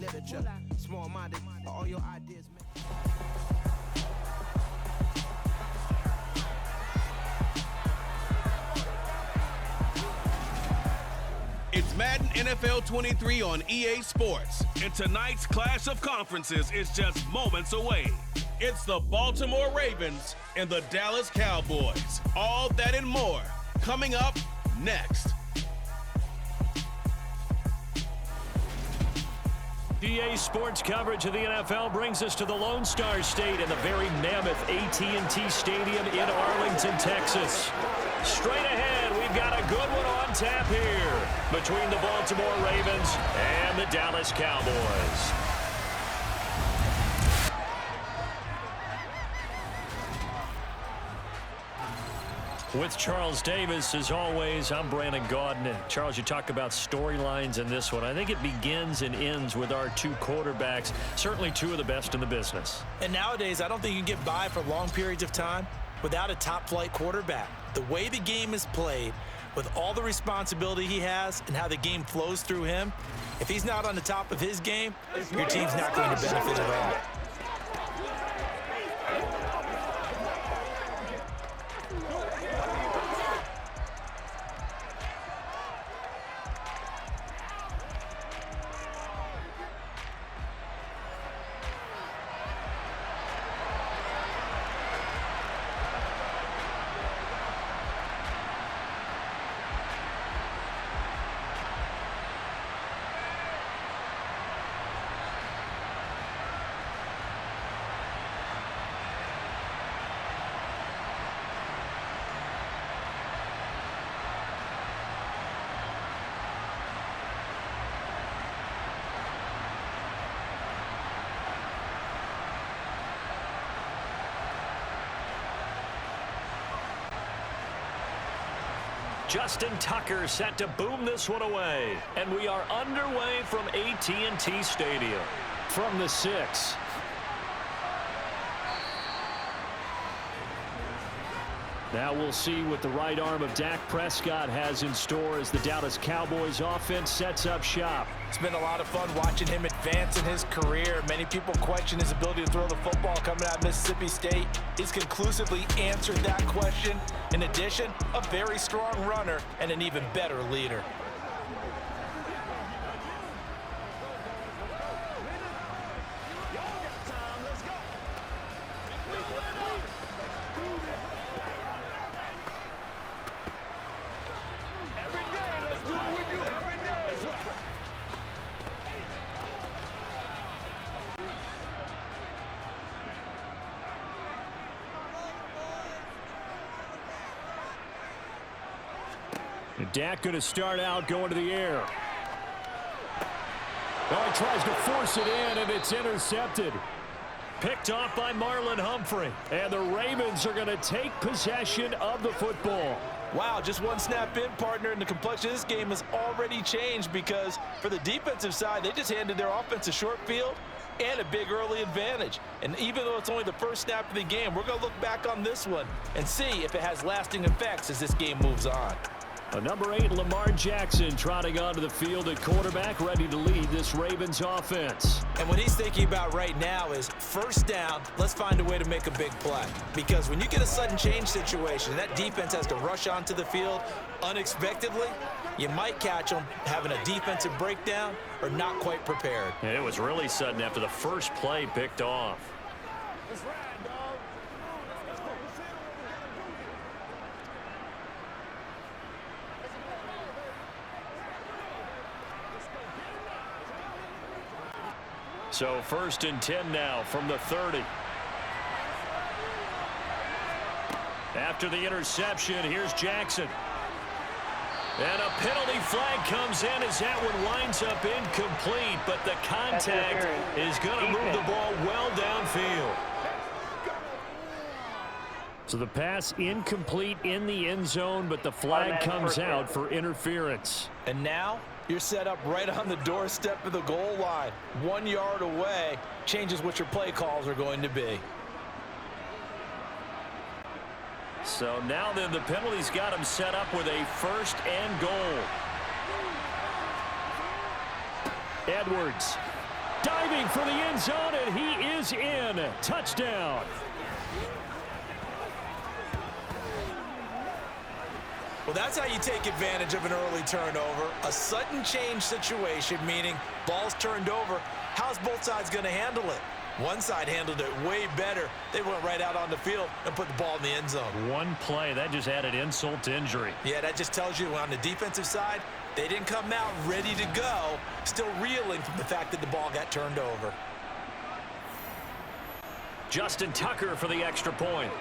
forget that you're small-minded. All your ideas. It's Madden NFL 23 on EA Sports, and tonight's clash of conferences is just moments away. It's the Baltimore Ravens and the Dallas Cowboys. All that and more coming up next. EA Sports coverage of the NFL brings us to the Lone Star State and the very mammoth AT&T Stadium in Arlington, Texas. Straight ahead, we've got a good one on tap here between the Baltimore Ravens and the Dallas Cowboys. With Charles Davis, as always, I'm Brandon Gaudin. Charles, you talk about storylines in this one. I think it begins and ends with our two quarterbacks, certainly two of the best in the business. And nowadays, I don't think you can get by for long periods of time without a top-flight quarterback. The way the game is played, with all the responsibility he has and how the game flows through him, if he's not on the top of his game, your team's not going to benefit at all. Justin Tucker set to boom this one away. And we are underway from AT&T Stadium. From the 6. Now we'll see what the right arm of Dak Prescott has in store as the Dallas Cowboys offense sets up shop. It's been a lot of fun watching him advance in his career. Many people question his ability to throw the football coming out of Mississippi State. He's conclusively answered that question. In addition, a very strong runner and an even better leader. Dak going to start out going to the air. Well, he tries to force it in, and it's intercepted. Picked off by Marlon Humphrey. And the Ravens are going to take possession of the football. Wow, just one snap in, partner, and the complexion of this game has already changed because for the defensive side, they just handed their offense a short field and a big early advantage. And even though it's only the first snap of the game, we're going to look back on this one and see if it has lasting effects as this game moves on. Number 8, Lamar Jackson, trotting onto the field at quarterback, ready to lead this Ravens offense. And what he's thinking about right now is first down, let's find a way to make a big play. Because when you get a sudden change situation, that defense has to rush onto the field unexpectedly, you might catch them having a defensive breakdown or not quite prepared. And it was really sudden after the first play picked off. So 1st and 10 now from the 30. After the interception, here's Jackson. And a penalty flag comes in as that one winds up incomplete, but the contact is going to move the ball well downfield. So the pass incomplete in the end zone, but the flag comes out for interference. And now you're set up right on the doorstep of the goal line. 1 yard away changes what your play calls are going to be. So now then the penalty's got him set up with a 1st and goal. Edwards. Diving for the end zone, and he is in. Touchdown. Well, that's how you take advantage of an early turnover. A sudden change situation, meaning ball's turned over. How's both sides going to handle it? One side handled it way better. They went right out on the field and put the ball in the end zone. One play, that just added insult to injury. Yeah, that just tells you on the defensive side, they didn't come out ready to go, still reeling from the fact that the ball got turned over. Justin Tucker for the extra point.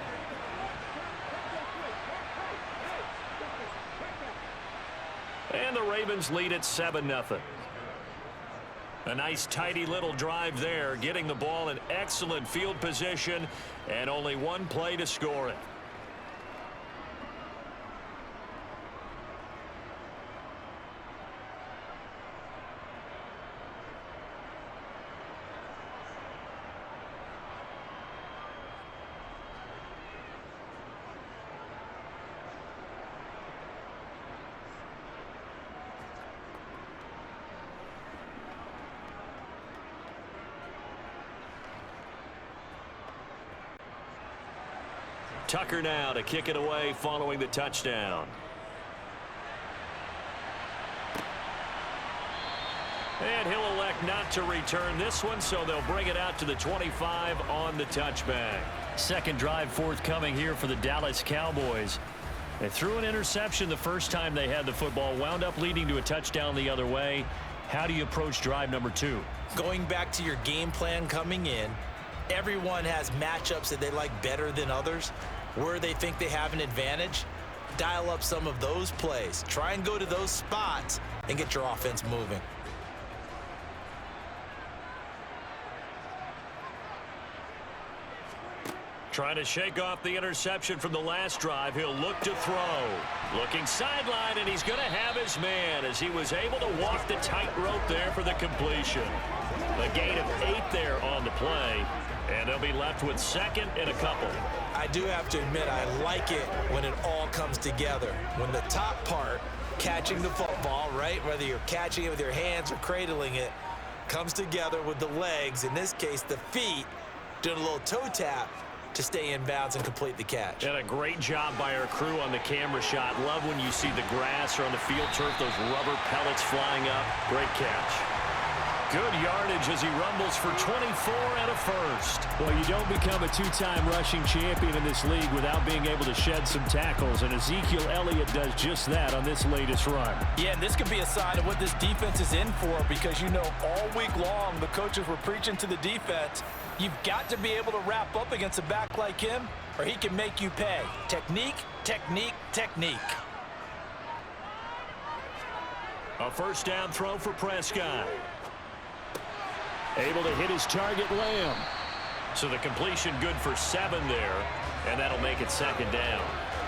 And the Ravens lead at 7-0. A nice tidy little drive there, getting the ball in excellent field position, and only one play to score it. Tucker now to kick it away following the touchdown. And he'll elect not to return this one, so they'll bring it out to the 25 on the touchback. Second drive forthcoming here for the Dallas Cowboys. They threw an interception the first time they had the football, wound up leading to a touchdown the other way. How do you approach drive number 2? Going back to your game plan coming in, everyone has matchups that they like better than others. Where they think they have an advantage, dial up some of those plays. Try and go to those spots and get your offense moving. Trying to shake off the interception from the last drive. He'll look to throw. Looking sideline, and he's going to have his man as he was able to walk the tightrope there for the completion. A gain of 8 there on the play, and they'll be left with second and a couple. I do have to admit, I like it when it all comes together. When the top part, catching the football, right, whether you're catching it with your hands or cradling it, comes together with the legs, in this case the feet, doing a little toe tap to stay in bounds and complete the catch. And a great job by our crew on the camera shot. Love when you see the grass or on the field turf, those rubber pellets flying up. Great catch. Good yardage as he rumbles for 24 and a first. Well, you don't become a two-time rushing champion in this league without being able to shed some tackles, and Ezekiel Elliott does just that on this latest run. Yeah, and this could be a sign of what this defense is in for, because you know all week long the coaches were preaching to the defense, you've got to be able to wrap up against a back like him or he can make you pay. Technique, technique, technique. A first down throw for Prescott. Able to hit his target, Lamb. So the completion good for 7 there, and that'll make it second down.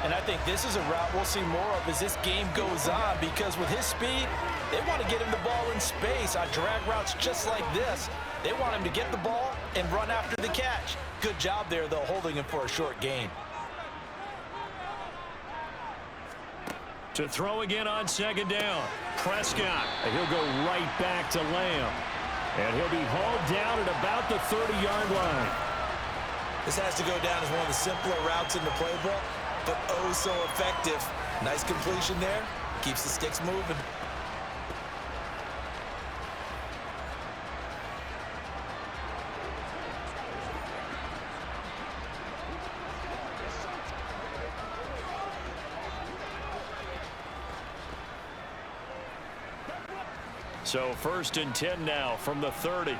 And I think this is a route we'll see more of as this game goes on, because with his speed, they want to get him the ball in space on drag routes just like this. They want him to get the ball and run after the catch. Good job there, though, holding him for a short gain. To throw again on second down. Prescott. And he'll go right back to Lamb. And he'll be hauled down at about the 30-yard line. This has to go down as one of the simpler routes in the playbook, but oh so effective. Nice completion there. Keeps the sticks moving. So 1st and 10 now from the 30.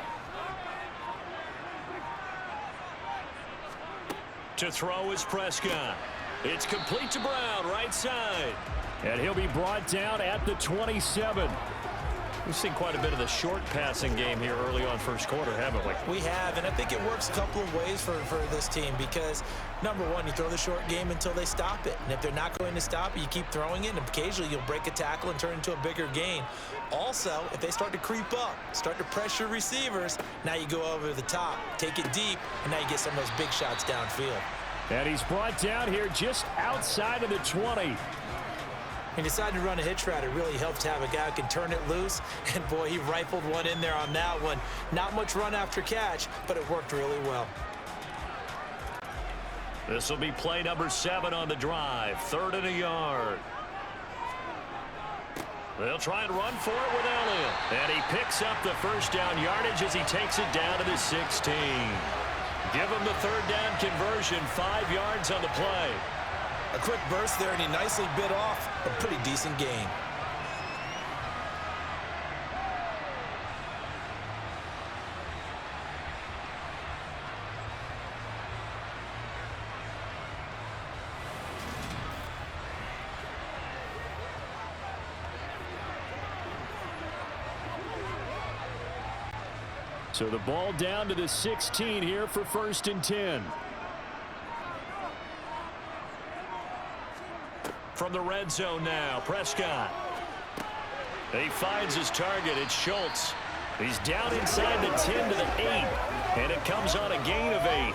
To throw is Prescott. It's complete to Brown, right side. And he'll be brought down at the 27. We've seen quite a bit of the short passing game here early on first quarter, haven't we? We have, and I think it works a couple of ways for this team, because, number one, you throw the short game until they stop it. And if they're not going to stop it, you keep throwing it, and occasionally you'll break a tackle and turn it into a bigger gain. Also, if they start to creep up, start to pressure receivers, now you go over the top, take it deep, and now you get some of those big shots downfield. And he's brought down here just outside of the 20. He decided to run a hitch route. It really helps to have a guy who can turn it loose. And, boy, he rifled one in there on that one. Not much run after catch, but it worked really well. This will be play number 7 on the drive. 3rd and a yard. They'll try and run for it with Elliott. And he picks up the first down yardage as he takes it down to the 16. Give him the 3rd down conversion. 5 yards on the play. A quick burst there, and he nicely bit off a pretty decent gain. So the ball down to the 16 here for 1st and 10. From the red zone now, Prescott. He finds his target. It's Schultz. He's down inside the 10 to the 8. And it comes on a gain of 8.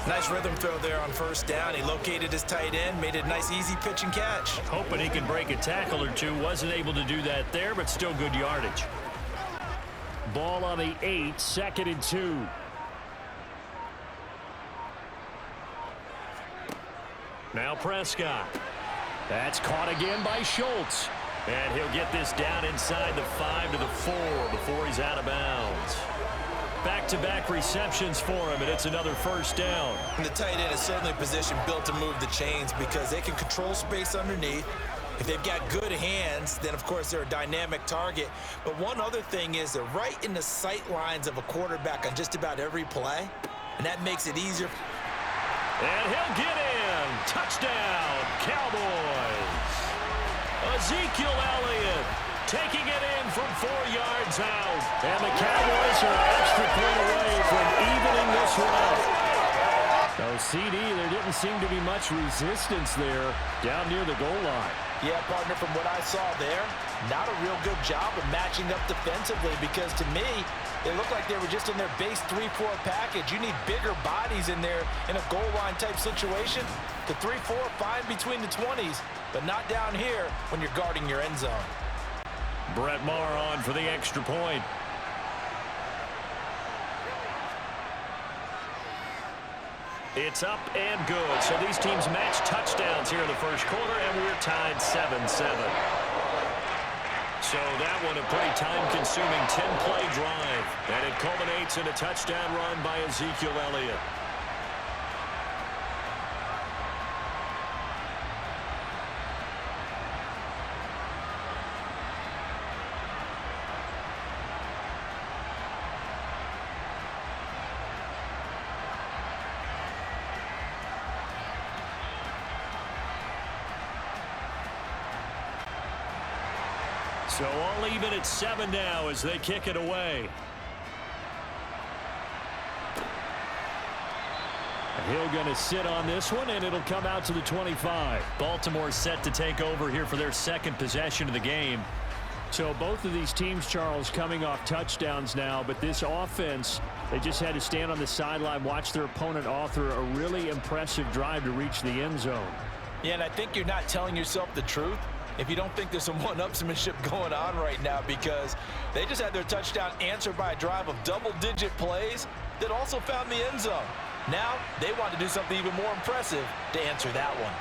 Nice rhythm throw there on 1st down. He located his tight end, made it a nice easy pitch and catch. Hoping he can break a tackle or two. Wasn't able to do that there, but still good yardage. Ball on the 8, 2nd and 2. Now Prescott. That's caught again by Schultz. And he'll get this down inside the 5 to the 4 before he's out of bounds. Back-to-back receptions for him, and it's another 1st down. And the tight end is certainly a position built to move the chains because they can control space underneath. If they've got good hands, then, of course, they're a dynamic target. But one other thing is they're right in the sight lines of a quarterback on just about every play, and that makes it easier. And he'll get in. Touchdown, Cowboys. Ezekiel Elliott taking it in from 4 yards out. And the Cowboys are an extra point away from evening this one out. So, CD, there didn't seem to be much resistance there down near the goal line. Yeah, partner, from what I saw there, not a real good job of matching up defensively because, to me, they looked like they were just in their base 3-4 package. You need bigger bodies in there in a goal line type situation. The 3-4, fine between the 20s, but not down here when you're guarding your end zone. Brett Maher on for the extra point. It's up and good. So these teams match touchdowns here in the first quarter, and we're tied 7-7. So that one a pretty time-consuming 10-play drive. And it culminates in a touchdown run by Ezekiel Elliott. So all even at 7 now as they kick it away. Hill going to sit on this one, and it'll come out to the 25. Baltimore set to take over here for their 2nd possession of the game. So both of these teams, Charles, coming off touchdowns now, but this offense, they just had to stand on the sideline, watch their opponent author a really impressive drive to reach the end zone. Yeah, and I think you're not telling yourself the truth if you don't think there's some one-upsmanship going on right now, because they just had their touchdown answered by a drive of double-digit plays that also found the end zone. Now they want to do something even more impressive to answer that one.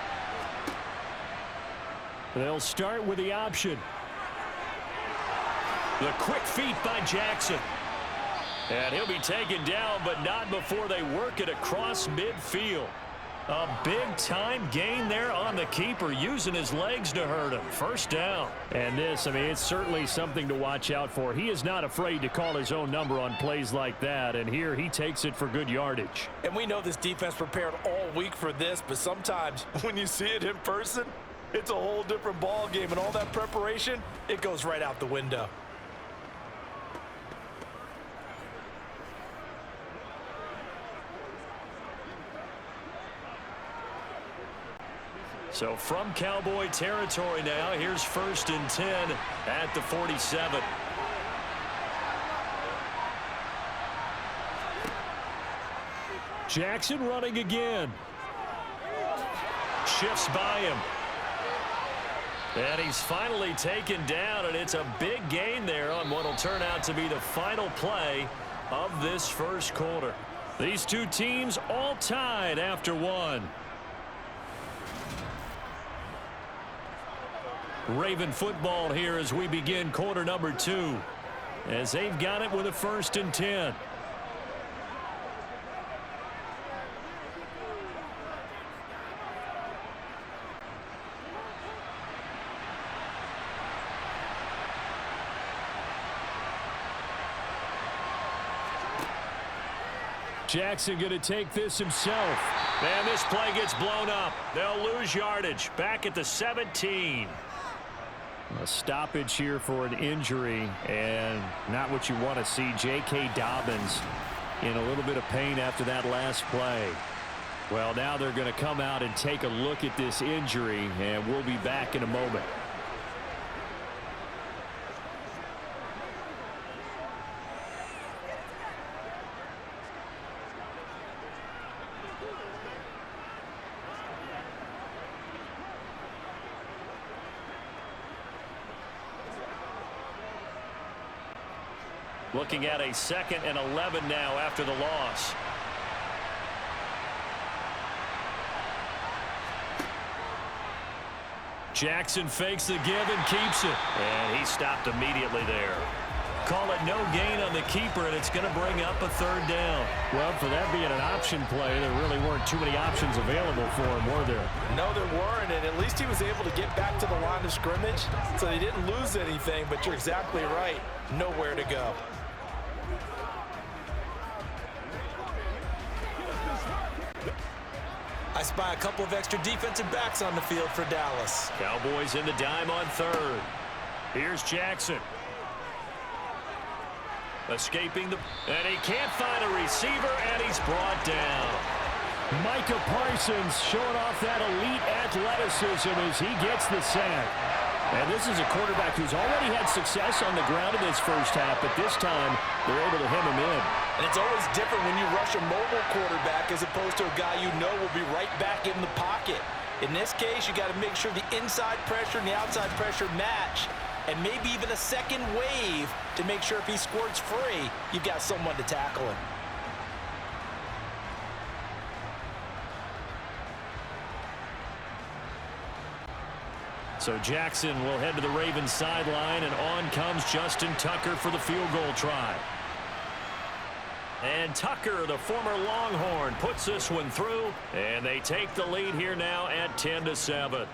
They'll start with the option. The quick feet by Jackson. And he'll be taken down, but not before they work it across midfield. A big-time gain there on the keeper, using his legs to hurt him. 1st down. And this, I mean, it's certainly something to watch out for. He is not afraid to call his own number on plays like that, and here he takes it for good yardage. And we know this defense prepared all week for this, but sometimes when you see it in person, it's a whole different ball game, and all that preparation, it goes right out the window. So from Cowboy territory now, here's 1st and 10 at the 47. Jackson running again. Shifts by him. And he's finally taken down, and it's a big gain there on what will turn out to be the final play of this first quarter. These two teams all tied after one. Raven football here as we begin quarter number 2, as they've got it with a 1st and 10. Jackson going to take this himself. And this play gets blown up. They'll lose yardage. Back at the 17. A stoppage here for an injury, and not what you want to see. J.K. Dobbins in a little bit of pain after that last play. Well, now they're going to come out and take a look at this injury, and we'll be back in a moment. Looking at a 2nd and 11 now after the loss. Jackson fakes the give and keeps it. And he stopped immediately there. Call it no gain on the keeper, and it's going to bring up a 3rd down. Well, for that being an option play, there really weren't too many options available for him, were there? No, there weren't, and at least he was able to get back to the line of scrimmage, so they didn't lose anything, but you're exactly right. Nowhere to go. I spy a couple of extra defensive backs on the field for Dallas. Cowboys in the dime on 3rd. Here's Jackson. Escaping the... And he can't find a receiver, and he's brought down. Micah Parsons showing off that elite athleticism as he gets the sack. And this is a quarterback who's already had success on the ground in this first half, but this time they're able to hem him in. And it's always different when you rush a mobile quarterback as opposed to a guy you know will be right back in the pocket. In this case, you got to make sure the inside pressure and the outside pressure match, and maybe even a second wave to make sure if he squirts free, you've got someone to tackle him. So Jackson will head to the Ravens sideline, and on comes Justin Tucker for the field goal try. And Tucker, the former Longhorn, puts this one through, and they take the lead here now at 10-7.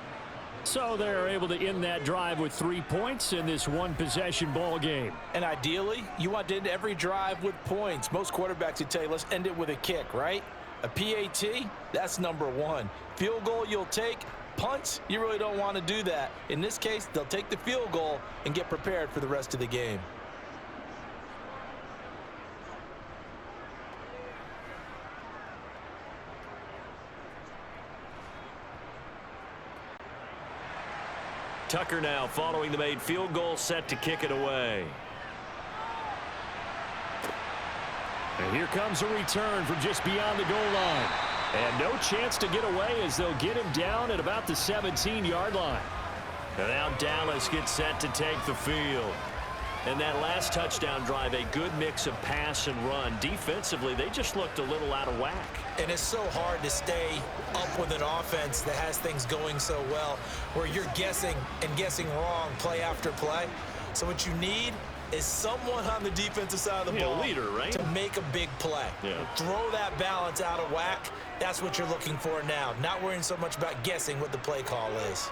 So they're able to end that drive with 3 points in this one-possession ball game. And ideally, you want to end every drive with points. Most quarterbacks would tell you, let's end it with a kick, right? A PAT, that's number 1. Field goal you'll take. Punts, you really don't want to do that. In this case, they'll take the field goal and get prepared for the rest of the game. Tucker now following the made field goal, set to kick it away. And here comes a return from just beyond the goal line. And no chance to get away as they'll get him down at about the 17-yard line. And now Dallas gets set to take the field. And that last touchdown drive, a good mix of pass and run. Defensively, they just looked a little out of whack. And it's so hard to stay up with an offense that has things going so well, where you're guessing and guessing wrong play after play. So what you need is someone on the defensive side of the ball, leader, right? to make a big play. Yeah. Throw that balance out of whack. That's what you're looking for now. Not worrying so much about guessing what the play call is.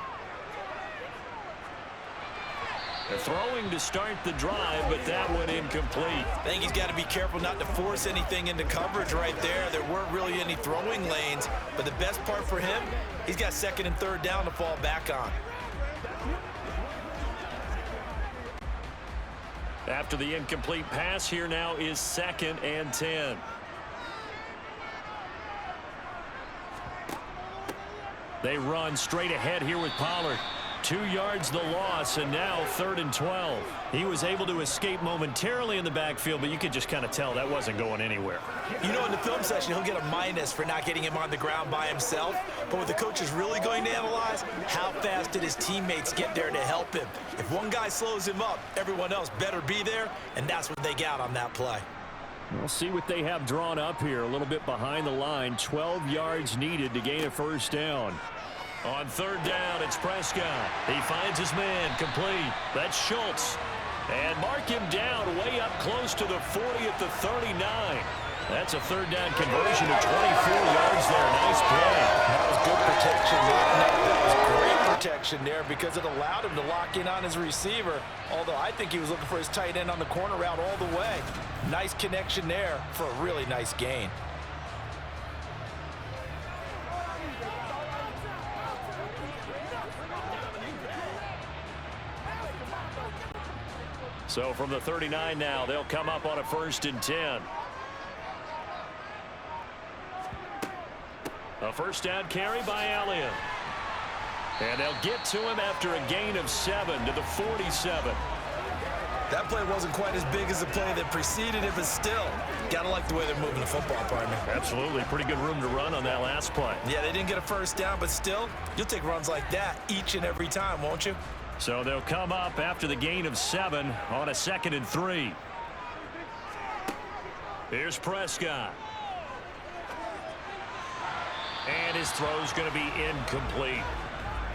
They're throwing to start the drive, but that one incomplete. I think he's got to be careful not to force anything into coverage right there. There weren't really any throwing lanes, but the best part for him, he's got 2nd and 3rd down to fall back on. After the incomplete pass, here now is 2nd and 10. They run straight ahead here with Pollard. 2 yards the loss, and now 3rd and 12. He was able to escape momentarily in the backfield, but you could just kind of tell that wasn't going anywhere. You know, in the film session, he'll get a minus for not getting him on the ground by himself. But what the coach is really going to analyze, how fast did his teammates get there to help him? If one guy slows him up, everyone else better be there, and that's what they got on that play. We'll see what they have drawn up here. A little bit behind the line. 12 yards needed to gain a first down. On 3rd down, it's Prescott. He finds his man, complete. That's Schultz. And mark him down way up close to the 40 at the 39. That's a 3rd down conversion of 24 yards there. Nice play. That was good protection. That was great protection there because it allowed him to lock in on his receiver, although I think he was looking for his tight end on the corner route all the way. Nice connection there for a really nice gain. So from the 39 now, they'll come up on a 1st and 10. A first down carry by Elliott. And they'll get to him after a gain of 7 to the 47. That play wasn't quite as big as the play that preceded it, but still, gotta like the way they're moving the football, partner. Absolutely. Pretty good room to run on that last play. Yeah, they didn't get a first down, but still, you'll take runs like that each and every time, won't you? So they'll come up after the gain of 7 on a 2nd and 3. Here's Prescott. And his throw's going to be incomplete.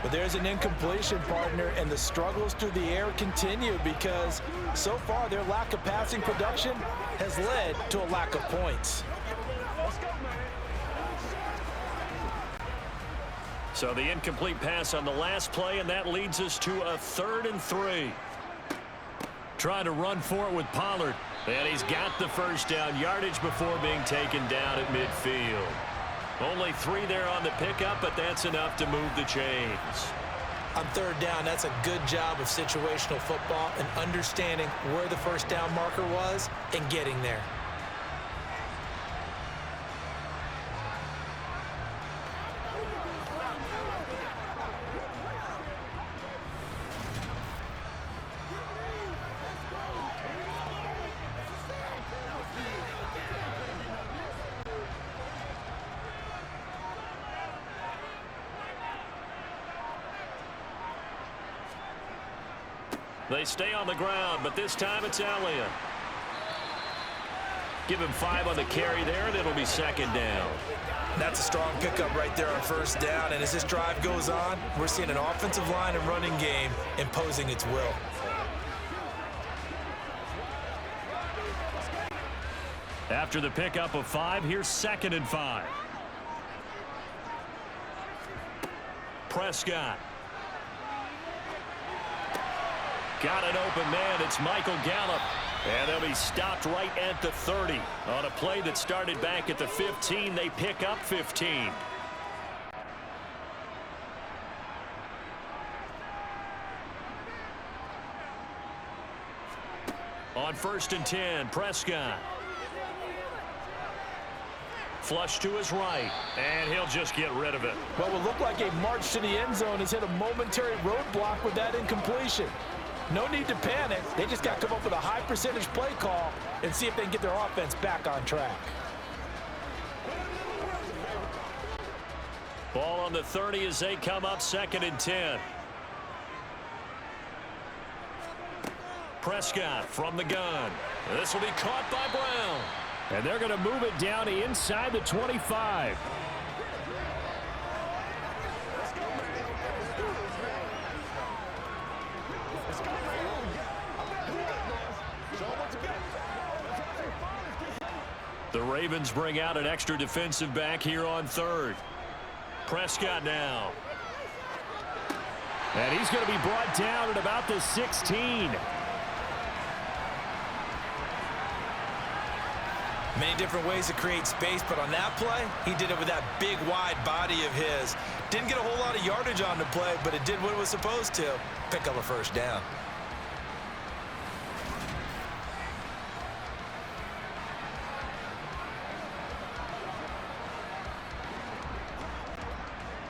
But there's an incompletion, partner, and the struggles through the air continue because so far their lack of passing production has led to a lack of points. So the incomplete pass on the last play, and that leads us to a 3rd and 3. Trying to run for it with Pollard. And he's got the first down, yardage before being taken down at midfield. Only 3 there on the pickup, but that's enough to move the chains. On 3rd down, that's a good job of situational football and understanding where the first down marker was and getting there. They stay on the ground, but this time it's Elliott. Give him 5 on the carry there, and it'll be 2nd down. That's a strong pickup right there on first down, and as this drive goes on, we're seeing an offensive line and running game imposing its will. After the pickup of 5, here's 2nd and 5. Prescott. Got an open man. It's Michael Gallup. And they'll be stopped right at the 30. On a play that started back at the 15, they pick up 15. On 1st and 10, Prescott. Flush to his right, and he'll just get rid of it. Well, what looked like a march to the end zone has hit a momentary roadblock with that incompletion. No need to panic. They just got to come up with a high percentage play call and see if they can get their offense back on track. Ball on the 30 as they come up 2nd and 10. Prescott from the gun. This will be caught by Brown. And they're going to move it down to inside the 25. The Ravens bring out an extra defensive back here on 3rd. Prescott now. And he's going to be brought down at about the 16. Many different ways to create space, but on that play, he did it with that big, wide body of his. Didn't get a whole lot of yardage on the play, but it did what it was supposed to. Pick up a first down.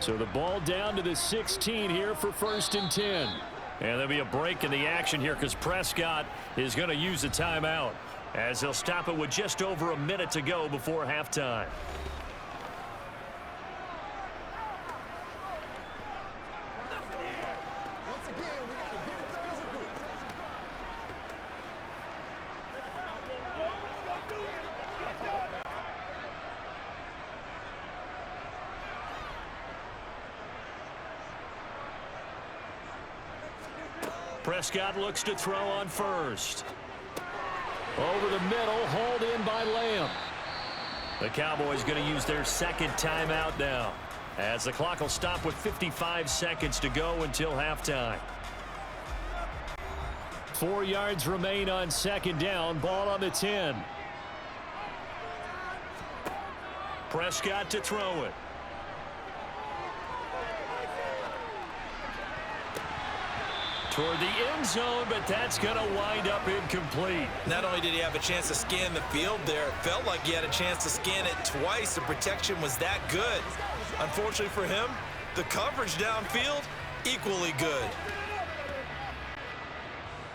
So the ball down to the 16 here for 1st and 10. And there'll be a break in the action here because Prescott is going to use a timeout as they'll stop it with just over a minute to go before halftime. Prescott looks to throw on first. Over the middle, hauled in by Lamb. The Cowboys going to use their second timeout now, as the clock will stop with 55 seconds to go until halftime. 4 yards remain on 2nd down. Ball on the 10. Prescott to throw it. Toward the end zone, but that's going to wind up incomplete. Not only did he have a chance to scan the field there, it felt like he had a chance to scan it twice. The protection was that good. Unfortunately for him, the coverage downfield, equally good.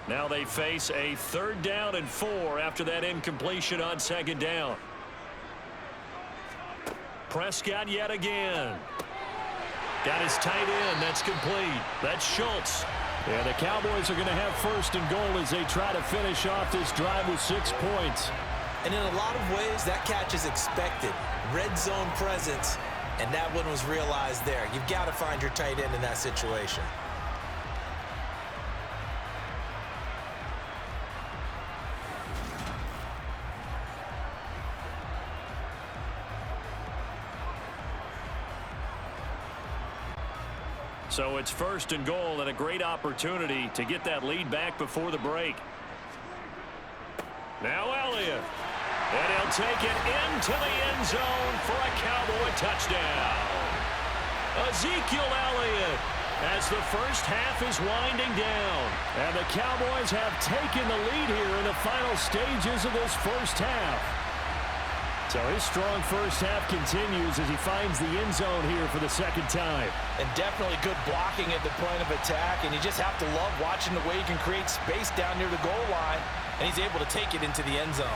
Now they face a 3rd down and 4 after that incompletion on 2nd down. Prescott yet again. Got his tight end. That's complete. That's Schultz. And the Cowboys are going to have 1st and goal as they try to finish off this drive with 6 points. And in a lot of ways, that catch is expected. Red zone presence, and that one was realized there. You've got to find your tight end in that situation. So it's 1st and goal and a great opportunity to get that lead back before the break. Now Elliott. And he'll take it into the end zone for a Cowboy touchdown. Ezekiel Elliott as the first half is winding down. And the Cowboys have taken the lead here in the final stages of this first half. So his strong first half continues as he finds the end zone here for the 2nd time. And definitely good blocking at the point of attack, and you just have to love watching the way he can create space down near the goal line, and he's able to take it into the end zone.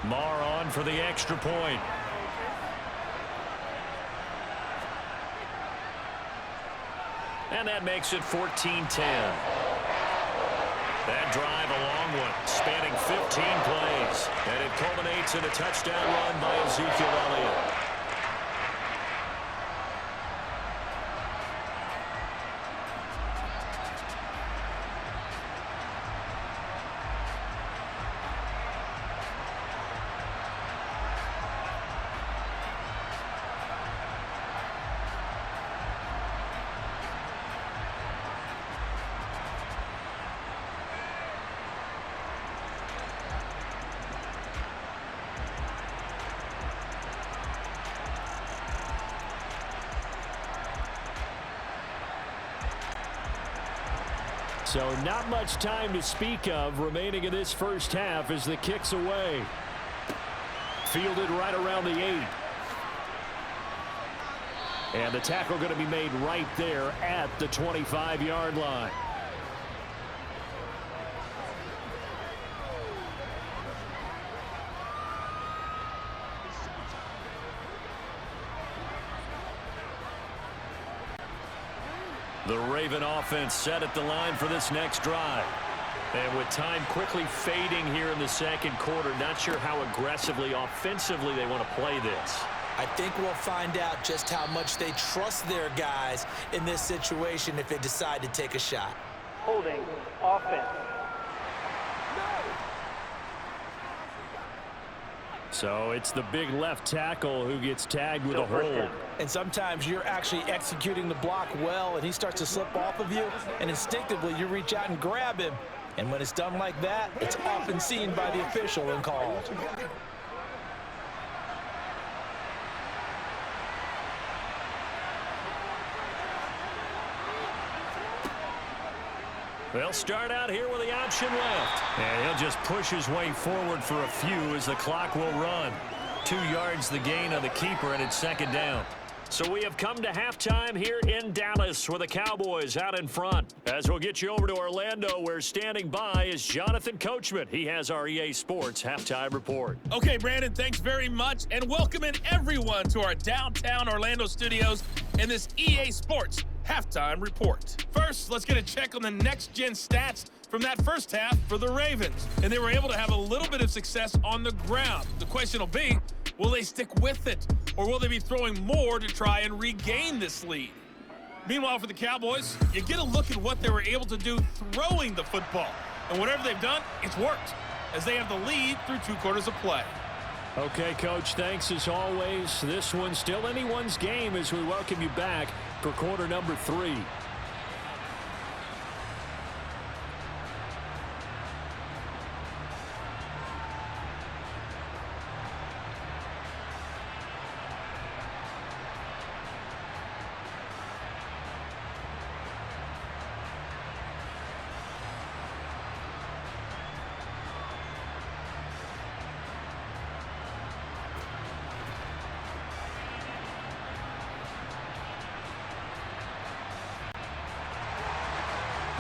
Marr on for the extra point. And that makes it 14-10. That drive a long one, spanning 15 plays. And it culminates in a touchdown run by Ezekiel Elliott. So not much time to speak of remaining in this first half as the kick's away. Fielded right around the 8. And the tackle going to be made right there at the 25-yard line. The Raven offense set at the line for this next drive. And with time quickly fading here in the 2nd quarter, not sure how aggressively, offensively they want to play this. I think we'll find out just how much they trust their guys in this situation if they decide to take a shot. Holding offense. So it's the big left tackle who gets tagged with a hold. And sometimes you're actually executing the block well, and he starts to slip off of you, and instinctively you reach out and grab him. And when it's done like that, it's often seen by the official and called. They'll start out here with the option left. And he'll just push his way forward for a few as the clock will run. 2 yards the gain on the keeper, and it's second down. So we have come to halftime here in Dallas with the Cowboys out in front. As we'll get you over to Orlando, where standing by is Jonathan Coachman. He has our EA Sports halftime report. Okay, Brandon, thanks very much, and welcome in everyone to our downtown Orlando studios in this EA Sports halftime report. First, let's get a check on the next-gen stats from that first half for the Ravens. And they were able to have a little bit of success on the ground. The question will be, will they stick with it, or will they be throwing more to try and regain this lead? Meanwhile, for the Cowboys, you get a look at what they were able to do throwing the football. And whatever they've done, it's worked, as they have the lead through 2 quarters of play. Okay, Coach, thanks as always. This one's still anyone's game as we welcome you back for quarter number 3.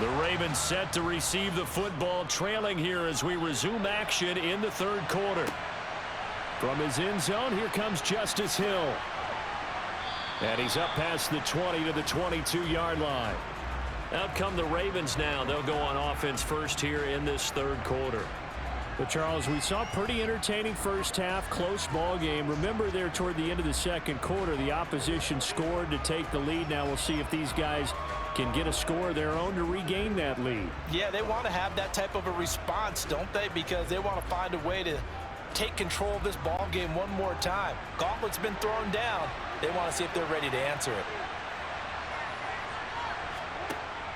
The Ravens set to receive the football, trailing here as we resume action in the 3rd quarter. From his end zone, here comes Justice Hill. And he's up past the 20 to the 22-yard line. Out come the Ravens now. They'll go on offense first here in this 3rd quarter. But, Charles, we saw pretty entertaining first half, close ball game. Remember there toward the end of the 2nd quarter, the opposition scored to take the lead. Now we'll see if these guys can get a score of their own to regain that lead. Yeah, they want to have that type of a response, don't they? Because they want to find a way to take control of this ball game one more time. Gauntlet's been thrown down. They want to see if they're ready to answer it.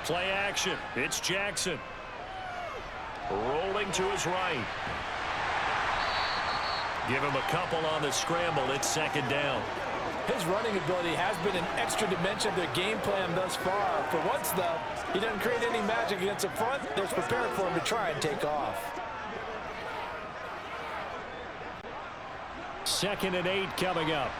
Play action. It's Jackson. Rolling to his right. Give him a couple on the scramble. It's 2nd down. His running ability has been an extra dimension of their game plan thus far. For once, though, he doesn't create any magic against the front. They're prepared for him to try and take off. 2nd and 8 coming up.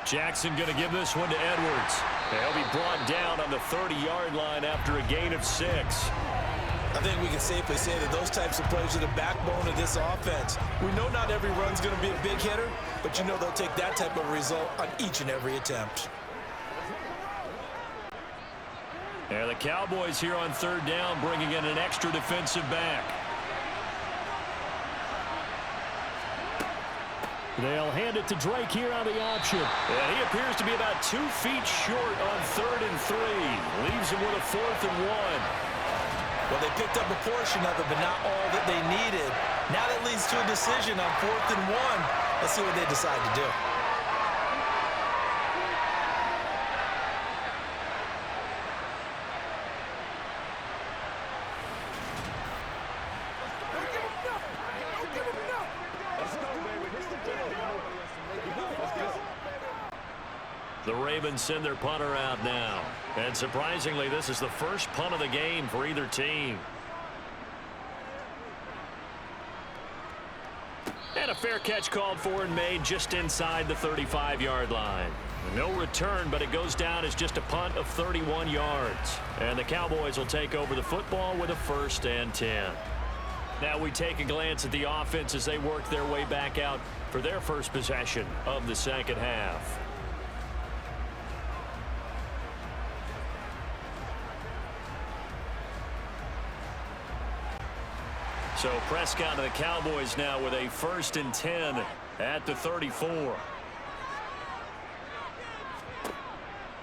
Jackson going to give this one to Edwards. He'll be brought down on the 30-yard line after a gain of 6. I think we can safely say that those types of plays are the backbone of this offense. We know not every run's going to be a big hitter, but you know they'll take that type of result on each and every attempt. And the Cowboys here on 3rd down bringing in an extra defensive back. They'll hand it to Drake here on the option. And he appears to be about 2 feet short on 3rd and 3. Leaves him with a 4th and 1. Well, they picked up a portion of it, but not all that they needed. Now that leads to a decision on 4th and 1. Let's see what they decide to do. The Ravens send their punter out now. And surprisingly, this is the first punt of the game for either team. And a fair catch called for and made just inside the 35-yard line. No return, but it goes down as just a punt of 31 yards. And the Cowboys will take over the football with a 1st and 10. Now we take a glance at the offense as they work their way back out for their first possession of the 2nd half. So Prescott and the Cowboys now with a 1st and 10 at the 34.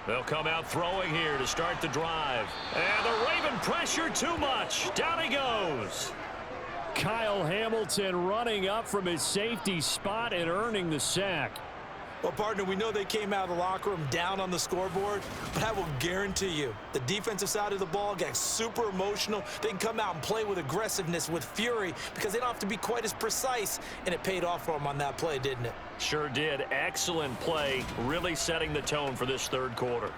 They'll come out throwing here to start the drive. And the Raven pressure too much. Down he goes. Kyle Hamilton running up from his safety spot and earning the sack. Well, partner, we know they came out of the locker room down on the scoreboard, but I will guarantee you the defensive side of the ball got super emotional. They can come out and play with aggressiveness, with fury, because they don't have to be quite as precise, and it paid off for them on that play, didn't it? Sure did. Excellent play, really setting the tone for this third quarter.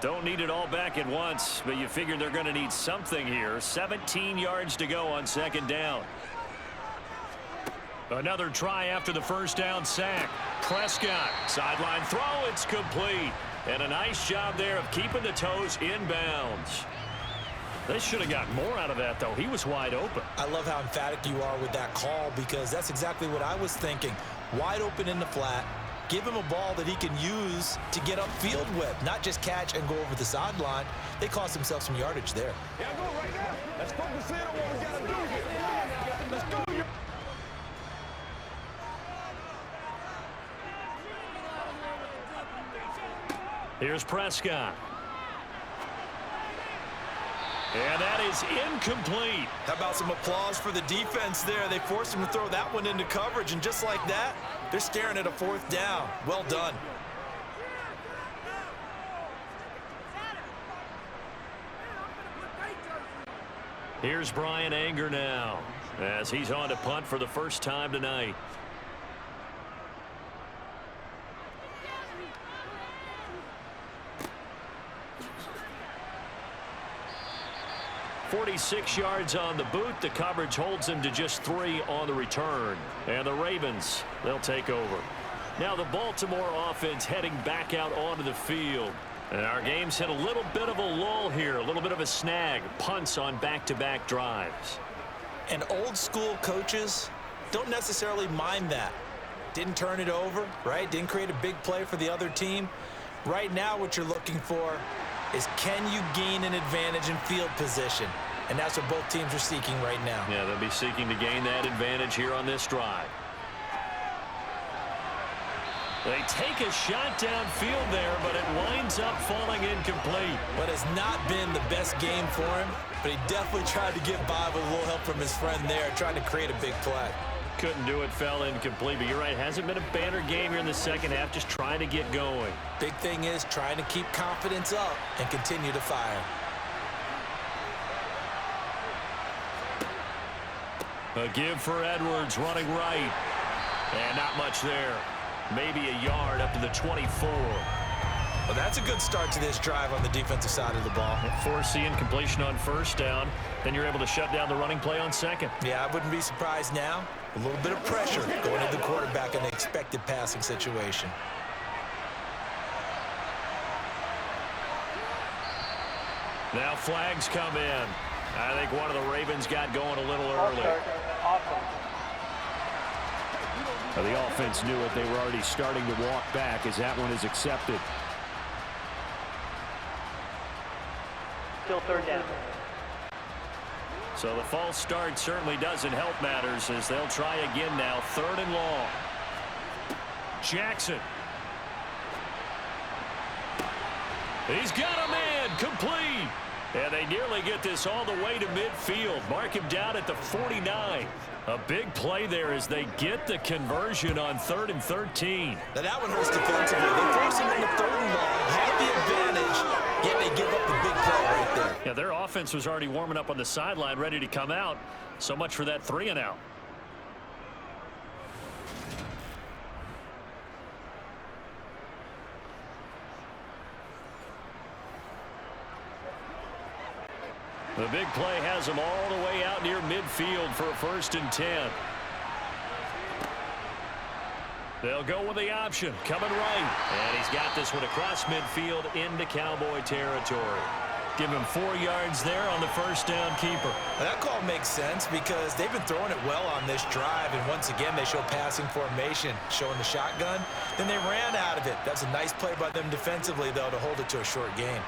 Don't need it all back at once, but you figure they're going to need something here. 17 yards to go on second down. Another try after the first down sack. Prescott, sideline throw, it's complete. And a nice job there of keeping the toes inbounds. They should have got more out of that, though. He was wide open. I love how emphatic you are with that call, because that's exactly what I was thinking. Wide open in the flat. Give him a ball that he can use to get upfield with, not just catch and go over the sideline. They cost themselves some yardage there. Yeah, go right now. Let's focus in on what we got to do here. Let's go. Here's Prescott. And that is incomplete. How about some applause for the defense there? They forced him to throw that one into coverage, and just like that, they're staring at a fourth down. Well done. Here's Brian Anger now, as he's on to punt for the first time tonight. 46 yards on the boot. The coverage holds him to just 3 on the return. And the Ravens, they'll take over. Now the Baltimore offense heading back out onto the field. And our game's hit a little bit of a lull here, a little bit of a snag. Punts on back-to-back drives. And old school coaches don't necessarily mind that. Didn't turn it over, right? Didn't create a big play for the other team. Right now what you're looking for is, can you gain an advantage in field position? And that's what both teams are seeking right now. Yeah, they'll be seeking to gain that advantage here on this drive. They take a shot downfield there, but it winds up falling incomplete. But it's not been the best game for him, but he definitely tried to get by with a little help from his friend there, trying to create a big play. Couldn't do it, fell incomplete, but you're right, hasn't been a banner game here in the second half, just trying to get going. Big thing is trying to keep confidence up and continue to fire. A give for Edwards, running right. And not much there. Maybe a yard up to the 24. Well, that's a good start to this drive on the defensive side of the ball. Forcing completion on first down. Then you're able to shut down the running play on second. Yeah, I wouldn't be surprised now. A little bit of pressure going to the quarterback in the expected passing situation. Now flags come in. I think one of the Ravens got going a little early. Awesome. The offense knew it. They were already starting to walk back as that one is accepted. Still third down. So the false start certainly doesn't help matters as they'll try again now. 3rd and long. Jackson. He's got a man. Complete. And they nearly get this all the way to midfield. Mark him down at the 49. A big play there as they get the conversion on 3rd and 13. Now that one hurts defensively. They force him into 3rd and long, have the advantage, yet they give up the big play right there. Yeah, their offense was already warming up on the sideline, ready to come out. So much for that 3 and out. The big play has them all the way out near midfield for a 1st and 10. They'll go with the option, coming right. And he's got this one across midfield into Cowboy territory. Give him 4 yards there on the first down keeper. Now that call makes sense because they've been throwing it well on this drive, and once again they show passing formation, showing the shotgun. Then they ran out of it. That's a nice play by them defensively, though, to hold it to a short game.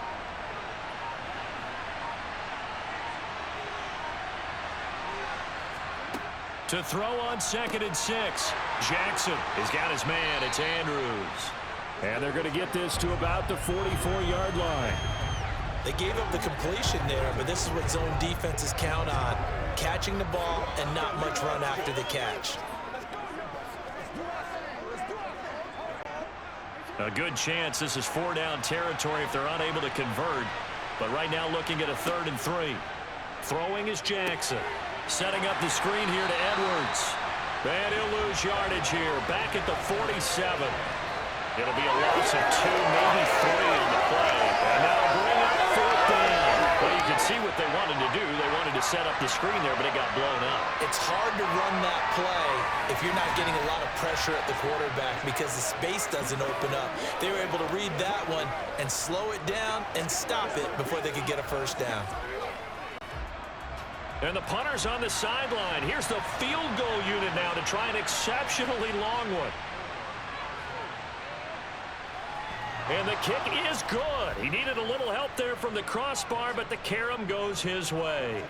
To throw on 2nd and 6. Jackson has got his man. It's Andrews. And they're going to get this to about the 44-yard line. They gave up the completion there, but this is what zone defenses count on. Catching the ball and not much run after the catch. A good chance this is 4-down territory if they're unable to convert. But right now looking at a 3rd and 3. Throwing is Jackson. Setting up the screen here to Edwards. And he'll lose yardage here. Back at the 47. It'll be a loss of 2, maybe 3 on the play. And now bring up 4th down. Well, you can see what they wanted to do. They wanted to set up the screen there, but it got blown up. It's hard to run that play if you're not getting a lot of pressure at the quarterback because the space doesn't open up. They were able to read that one and slow it down and stop it before they could get a 1st down. And the punter's on the sideline. Here's the field goal unit now to try an exceptionally long one. And the kick is good. He needed a little help there from the crossbar, but the carom goes his way.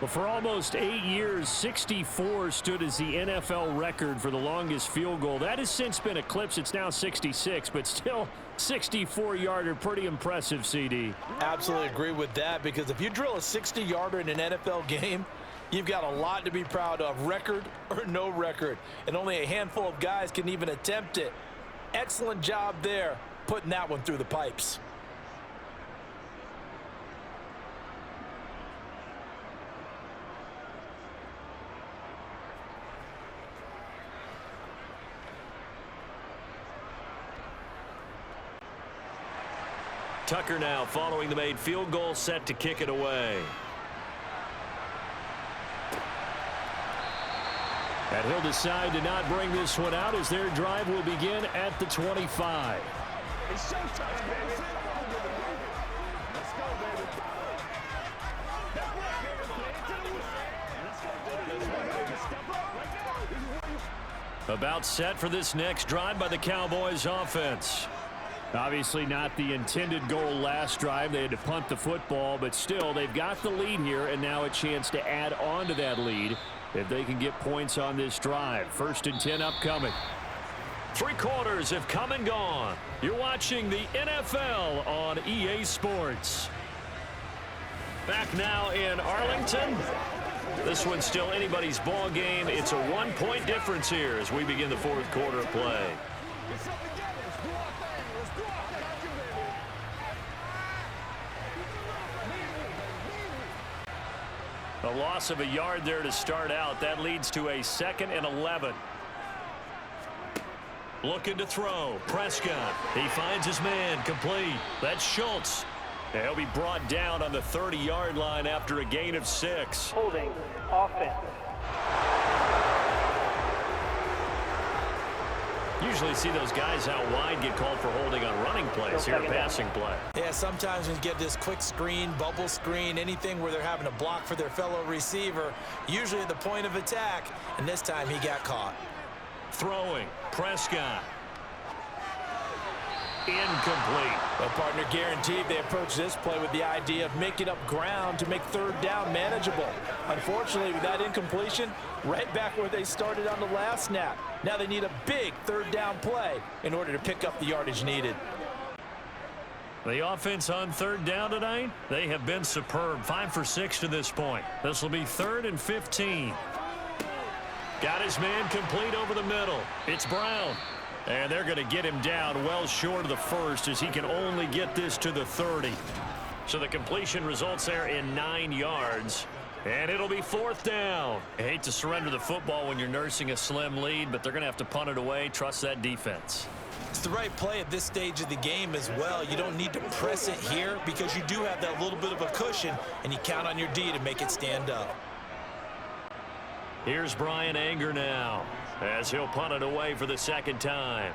Well, for almost 8 years, 64 stood as the NFL record for the longest field goal. That has since been eclipsed. It's now 66, but still 64-yarder. Pretty impressive, CD. Absolutely agree with that, because if you drill a 60-yarder in an NFL game, you've got a lot to be proud of, record or no record. And only a handful of guys can even attempt it. Excellent job there, putting that one through the pipes. Tucker now following the made field goal, set to kick it away. And he'll decide to not bring this one out as their drive will begin at the 25. It's showtime, baby. Let's go, baby. About set for this next drive by the Cowboys offense. Obviously not the intended goal last drive. They had to punt the football, but still they've got the lead here, and now a chance to add on to that lead if they can get points on this drive. 1st and 10 upcoming. 3 quarters have come and gone. You're watching the NFL on EA Sports. Back now in Arlington. This one's still anybody's ball game. It's a 1-point difference here as we begin the 4th quarter of play. A loss of a yard there to start out. That leads to a 2nd and 11. Looking to throw. Prescott. He finds his man. Complete. That's Schultz. He'll be brought down on the 30-yard line after a gain of 6. Holding. Offense. Usually see those guys out wide get called for holding on running plays. Here, a passing play. Yeah, sometimes when you get this quick screen, bubble screen, anything where they're having to block for their fellow receiver, usually at the point of attack, and this time he got caught. Throwing. Prescott. Incomplete. Well, partner, guaranteed they approach this play with the idea of making up ground to make 3rd down manageable. Unfortunately, with that incompletion, right back where they started on the last snap. Now they need a big 3rd down play in order to pick up the yardage needed. The offense on 3rd down tonight, they have been superb. 5 for 6 to this point. This will be 3rd and 15. Got his man complete over the middle. It's Brown. And they're going to get him down well short of the 1st as he can only get this to the 30. So the completion results there in 9 yards. And it'll be 4th down. I hate to surrender the football when you're nursing a slim lead, but they're going to have to punt it away. Trust that defense. It's the right play at this stage of the game as well. You don't need to press it here because you do have that little bit of a cushion, and you count on your D to make it stand up. Here's Brian Anger now as he'll punt it away for the 2nd time.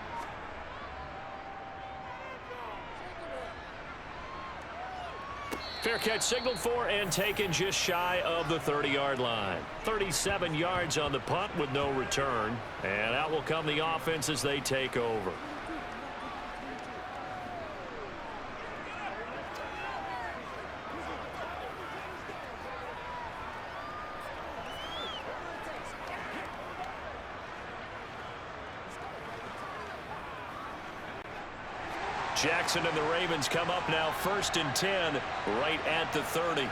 Fair catch signaled for and taken just shy of the 30-yard line. 37 yards on the punt with no return. And out will come the offense as they take over. Jackson and the Ravens come up now 1st and 10 right at the 30.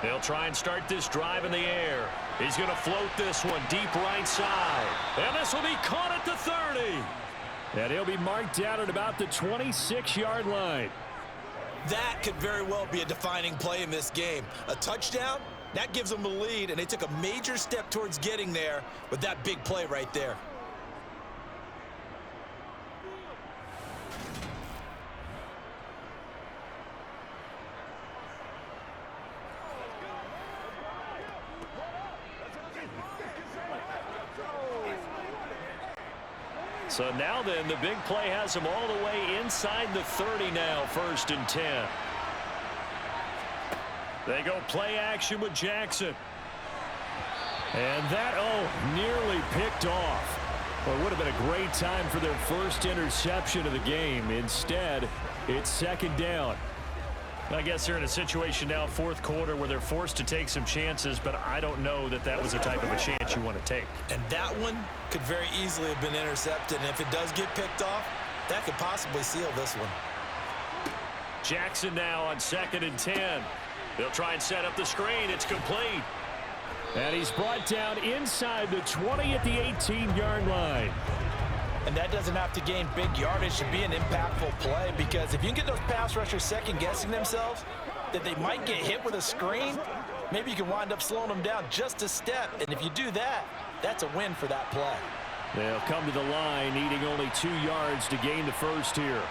They'll try and start this drive in the air. He's going to float this one deep right side. And this will be caught at the 30. And he'll be marked down at about the 26-yard line. That could very well be a defining play in this game. A touchdown, that gives them a lead, and they took a major step towards getting there with that big play right there. So now then, the big play has them all the way inside the 30 now, 1st and 10. They go play action with Jackson. And that, nearly picked off. Well, it would have been a great time for their first interception of the game. Instead, it's 2nd down. I guess they're in a situation now, 4th quarter, where they're forced to take some chances, but I don't know that that was the type of a chance you want to take. And that one could very easily have been intercepted, and if it does get picked off, that could possibly seal this one. Jackson now on 2nd and 10. They'll try and set up the screen. It's complete. And he's brought down inside the 20 at the 18-yard line. And that doesn't have to gain big yardage to be an impactful play, because if you can get those pass rushers second-guessing themselves that they might get hit with a screen, maybe you can wind up slowing them down just a step. And if you do that, that's a win for that play. They'll come to the line, needing only 2 yards to gain the first here.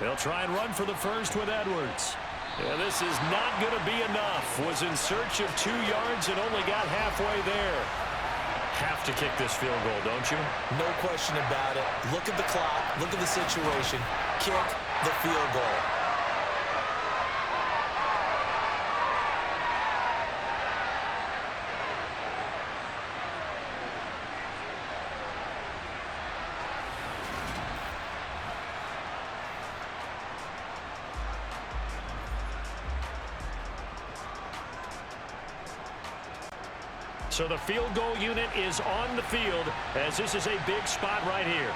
They'll try and run for the first with Edwards. Yeah, this is not going to be enough. Was in search of 2 yards and only got halfway there. Have to kick this field goal, don't you? No question about it. Look at the clock. Look at the situation. Kick the field goal. So the field goal unit is on the field as this is a big spot right here.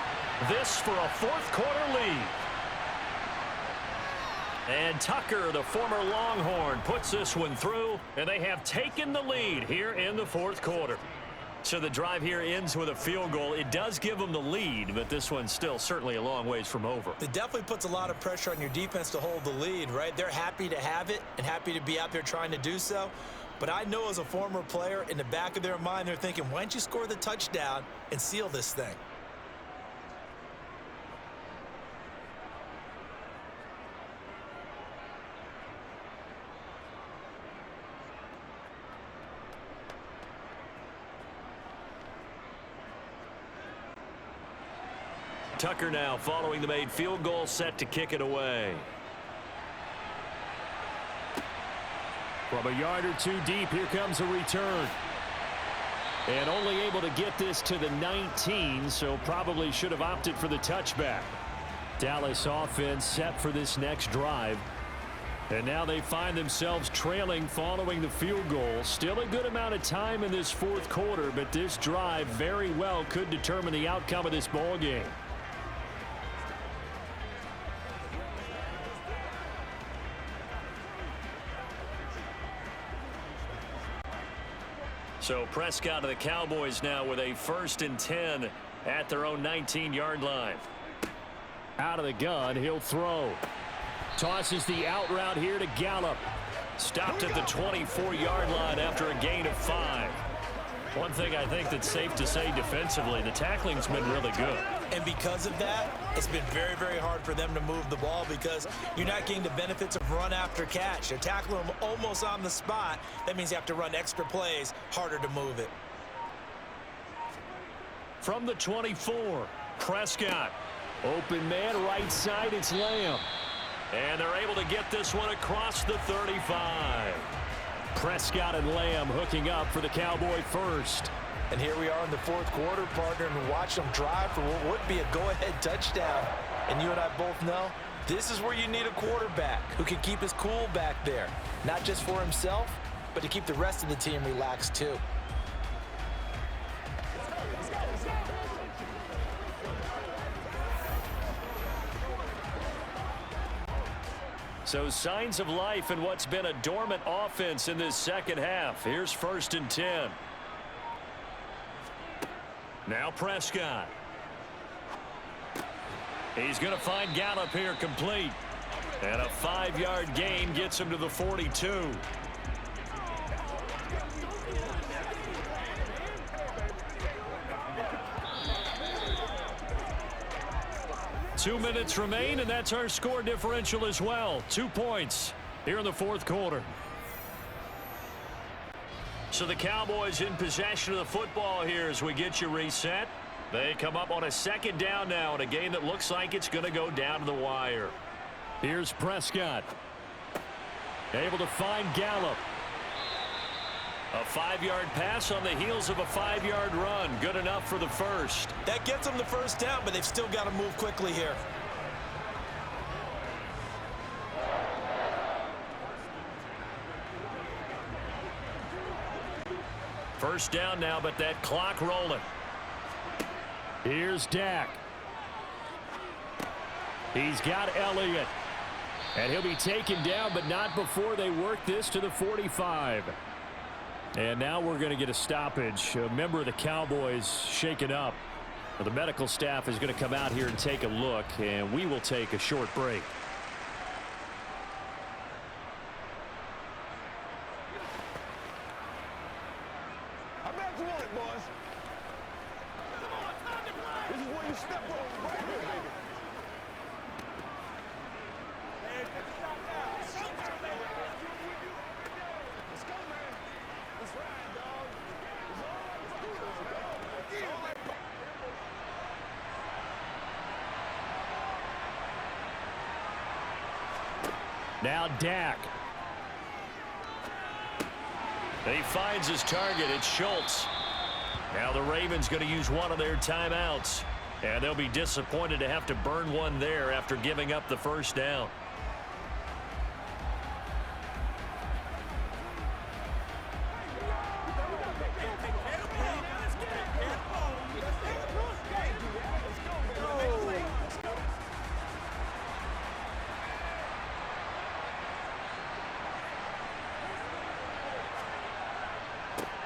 This for a 4th quarter lead. And Tucker, the former Longhorn, puts this one through, and they have taken the lead here in the 4th quarter. So the drive here ends with a field goal. It does give them the lead, but this one's still certainly a long ways from over. It definitely puts a lot of pressure on your defense to hold the lead, right? They're happy to have it and happy to be out there trying to do so. But I know as a former player, in the back of their mind, they're thinking, why don't you score the touchdown and seal this thing? Tucker now following the made field goal, set to kick it away. From a yard or 2 deep, here comes a return. And only able to get this to the 19, so probably should have opted for the touchback. Dallas offense set for this next drive. And now they find themselves trailing following the field goal. Still a good amount of time in this 4th quarter, but this drive very well could determine the outcome of this ball game. So Prescott of the Cowboys now with a 1st and 10 at their own 19-yard line. Out of the gun, he'll throw. Tosses the out route here to Gallup. Stopped at the 24-yard line after a gain of 5. One thing I think that's safe to say defensively, the tackling's been really good. And because of that, it's been very, very hard for them to move the ball because you're not getting the benefits of run after catch. They're tackling them almost on the spot. That means you have to run extra plays, harder to move it. From the 24, Prescott. Open man, right side, it's Lamb. And they're able to get this one across the 35. Prescott and Lamb hooking up for the Cowboy first. And here we are in the 4th quarter, partner, and watch them drive for what would be a go-ahead touchdown. And you and I both know this is where you need a quarterback who can keep his cool back there. Not just for himself, but to keep the rest of the team relaxed too. So signs of life in what's been a dormant offense in this second half. Here's 1st and 10. Now Prescott. He's going to find Gallup here complete. And a 5-yard gain gets him to the 42. Two minutes remain, and that's our score differential as well. 2 points here in the fourth quarter. So the Cowboys in possession of the football here as we get you reset. They come up on a 2nd down now in a game that looks like it's going to go down to the wire. Here's Prescott. Able to find Gallup. A 5-yard pass on the heels of a 5-yard run. Good enough for the first. That gets them the first down, but they've still got to move quickly here. First down now, but that clock rolling. Here's Dak. He's got Elliott. And he'll be taken down, but not before they work this to the 45. And now we're going to get a stoppage. A member of the Cowboys shaken up. The medical staff is going to come out here and take a look, and we will take a short break. I bet you want it, boys. This is where you step up right here, baby. Let's go, man. Let's ride, dog. Now Dak. He finds his target. It's Schultz. Now the Ravens going to use one of their timeouts. And they'll be disappointed to have to burn one there after giving up the first down.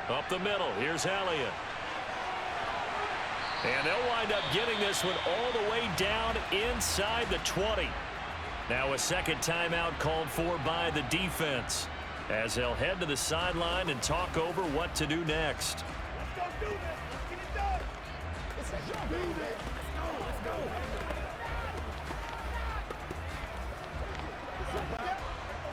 Up the middle, here's Elliott. And they'll wind up getting this one all the way down inside the 20. Now a second timeout called for by the defense as they'll head to the sideline and talk over what to do next. Let's go do this. Let's get it done. Let's do this. Let's go.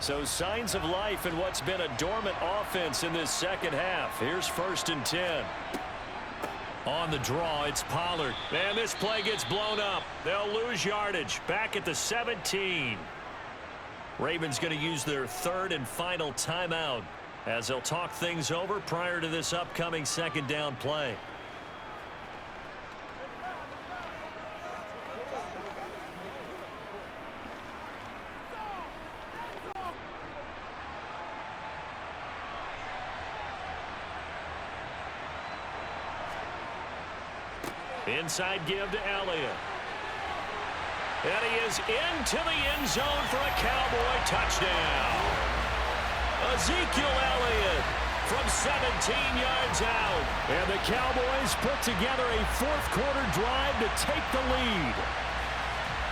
So signs of life in what's been a dormant offense in this second half. Here's 1st and 10. On the draw, it's Pollard. And this play gets blown up. They'll lose yardage. Back at the 17. Ravens going to use their 3rd and final timeout as they'll talk things over prior to this upcoming 2nd down play. Inside give to Elliott. And he is into the end zone for a Cowboy touchdown. Ezekiel Elliott from 17 yards out. And the Cowboys put together a fourth quarter drive to take the lead.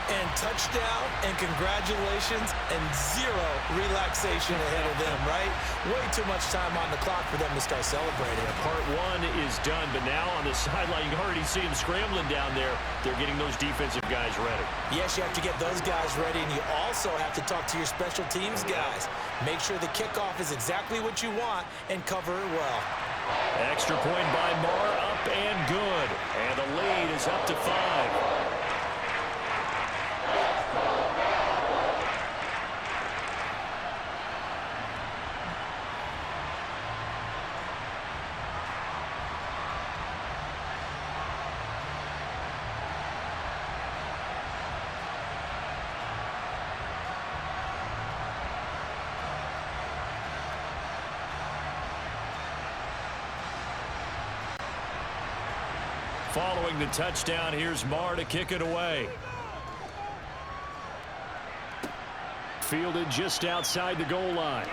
And touchdown and congratulations and zero relaxation ahead of them, right? Way too much time on the clock for them to start celebrating. Part one is done, but now on the sideline, you can already see them scrambling down there. They're getting those defensive guys ready. Yes, you have to get those guys ready, and you also have to talk to your special teams guys. Make sure the kickoff is exactly what you want and cover it well. Extra point by Marr, up and good. And the lead is up to 5. Following the touchdown, here's Marr to kick it away. fielded just outside the goal line.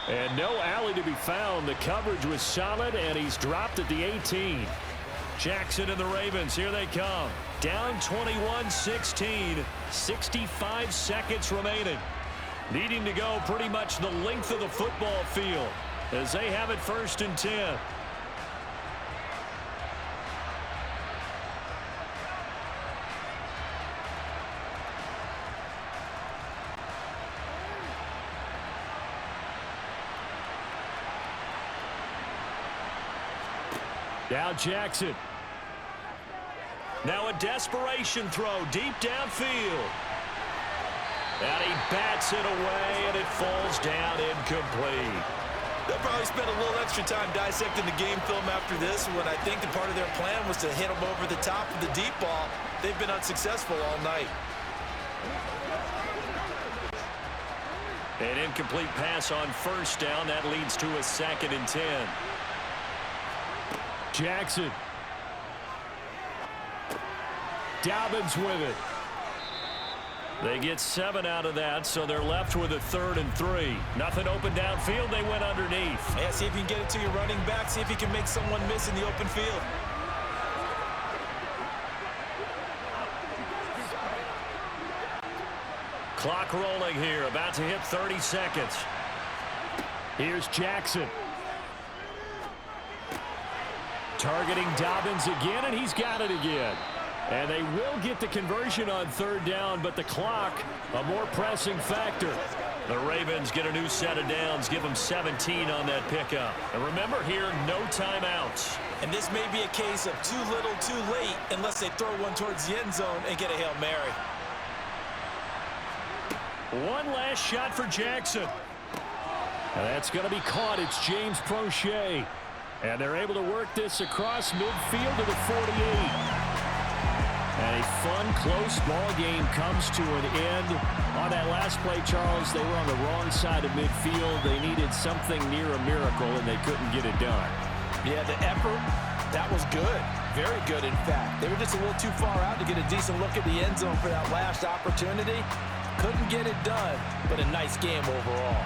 And no alley to be found. The coverage was solid, and he's dropped at the 18. Jackson and the Ravens, here they come. Down 21-16, 65 seconds remaining. Needing to go pretty much the length of the football field as they have it 1st and 10. Now Jackson. Now a desperation throw deep downfield. And he bats it away, and it falls down incomplete. They'll probably spend a little extra time dissecting the game film after this, when I think the part of their plan was to hit them over the top of the deep ball. They've been unsuccessful all night. An incomplete pass on 1st down. That leads to a 2nd and 10. Jackson. Dobbins with it. They get 7 out of that, so they're left with a 3rd and 3. Nothing open downfield. They went underneath. Yeah, see if you can get it to your running back. See if you can make someone miss in the open field. Clock rolling here. About to hit 30 seconds. Here's Jackson. Targeting Dobbins again, and he's got it again. And they will get the conversion on 3rd down, but the clock, a more pressing factor. The Ravens get a new set of downs, give them 17 on that pickup. And remember here, no timeouts. And this may be a case of too little, too late, unless they throw one towards the end zone and get a Hail Mary. One last shot for Jackson. And that's going to be caught. It's James Prochet. And they're able to work this across midfield to the 48. And a fun, close ball game comes to an end. On that last play, Charles, they were on the wrong side of midfield. They needed something near a miracle, and they couldn't get it done. Yeah, the effort, that was good. Very good, in fact. They were just a little too far out to get a decent look at the end zone for that last opportunity. Couldn't get it done, but a nice game overall.